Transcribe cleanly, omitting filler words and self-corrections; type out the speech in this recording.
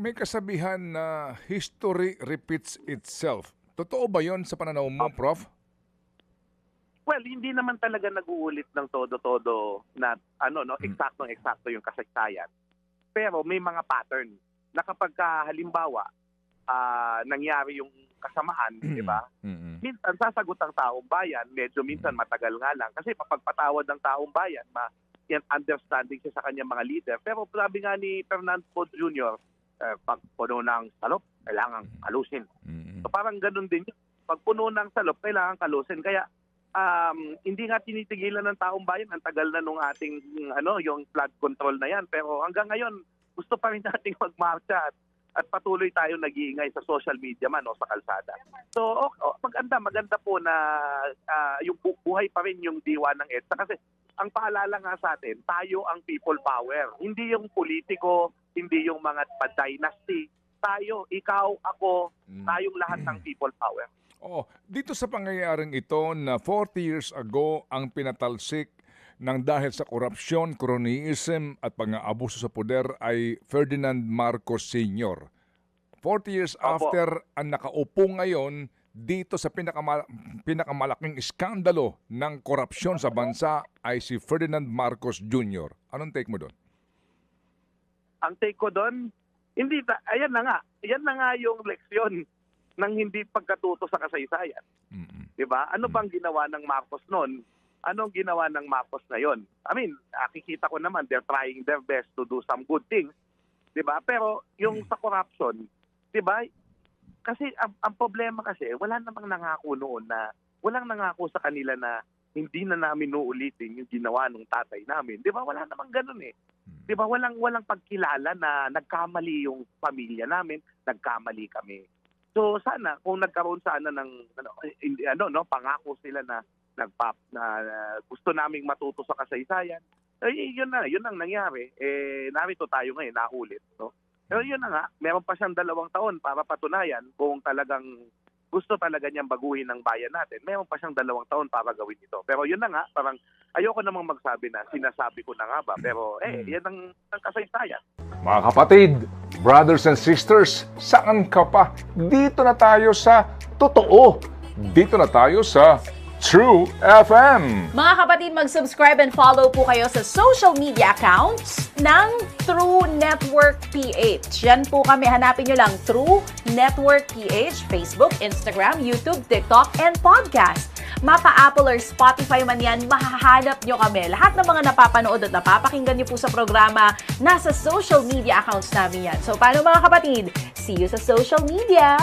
May kasabihan na history repeats itself. Totoo ba yon sa pananaw mo, Prof? Well, hindi naman talaga nag-uulit ng todo-todo na eksaktong-eksakto yung kasaysayan. Pero may mga pattern na kapag halimbawa nangyari yung kasamaan, di ba? Minsan sasagot ang taong bayan, medyo minsan matagal nga lang kasi papagpatawad ng taong bayan, yan understanding siya sa kanyang mga leader. Pero sabi nga ni Fernando Poe Jr., pag puno ng salop, kailangan kalusin. So parang ganun din yun. Pag puno ng salop, kailangan kalusin. Kaya hindi nga tinitigilan ng taong bayan. Ang tagal na nung ating yung flood control na yan. Pero hanggang ngayon, gusto pa rin nating magmarcha at patuloy tayo nag-iingay sa social media man o sa kalsada. So maganda po na yung buhay pa rin yung diwa ng EDSA. Kasi ang paalala nga sa atin, tayo ang people power. Hindi yung politiko, hindi yung mga dynasty. Tayo, ikaw, ako, tayong lahat ng people power. Dito sa pangyayaring ito na 40 years ago ang pinatalsik ng dahil sa korupsyon, cronyism at pang-aabuso sa poder ay Ferdinand Marcos Sr. 40 years after, ang nakaupo ngayon dito sa pinakamalaking iskandalo ng korupsyon sa bansa ay si Ferdinand Marcos Jr. Anong take mo doon? Ang take ko doon, ayan na nga yung leksyon ng hindi pagkatuto sa kasaysayan. Diba? Ano bang ginawa ng Marcos noon? Anong ginawa ng Marcos ngayon? I mean, nakikita ko naman, they're trying their best to do some good things. Diba? Pero yung sa corruption, diba? Kasi ang problema kasi, wala namang nangako noon na, walang nangako sa kanila na hindi na namin uulitin yung ginawa ng tatay namin. Diba? Wala namang ganun eh. Diba? Walang pagkilala na nagkamali yung pamilya namin, nagkamali kami. So sana kung nagkaroon sana ng pangako sila na gusto naming matuto sa kasaysayan, yun ang nangyari. Narito tayo ngayon, naulit, no? Pero yun na nga, meron pa siyang 2 taon para patunayan kung talagang gusto talaga niyang baguhin ng bayan natin. Meron pa siyang 2 taon para gawin ito. Pero yun na nga, parang ayoko namang magsabi na sinasabi ko na nga ba. Pero yan ang kasaysayan. Mga kapatid, brothers and sisters, saan ka pa? Dito na tayo sa totoo. Dito na tayo sa True FM. Mga kapatid, mag-subscribe and follow po kayo sa social media accounts ng True Network PH. Yan po kami. Hanapin nyo lang True Network PH, Facebook, Instagram, YouTube, TikTok, and podcast. Mapa Apple or Spotify man yan, mahahanap nyo kami. Lahat ng mga napapanood at napapakinggan nyo po sa programa, nasa social media accounts namin yan. So, paano mga kapatid? See you sa social media!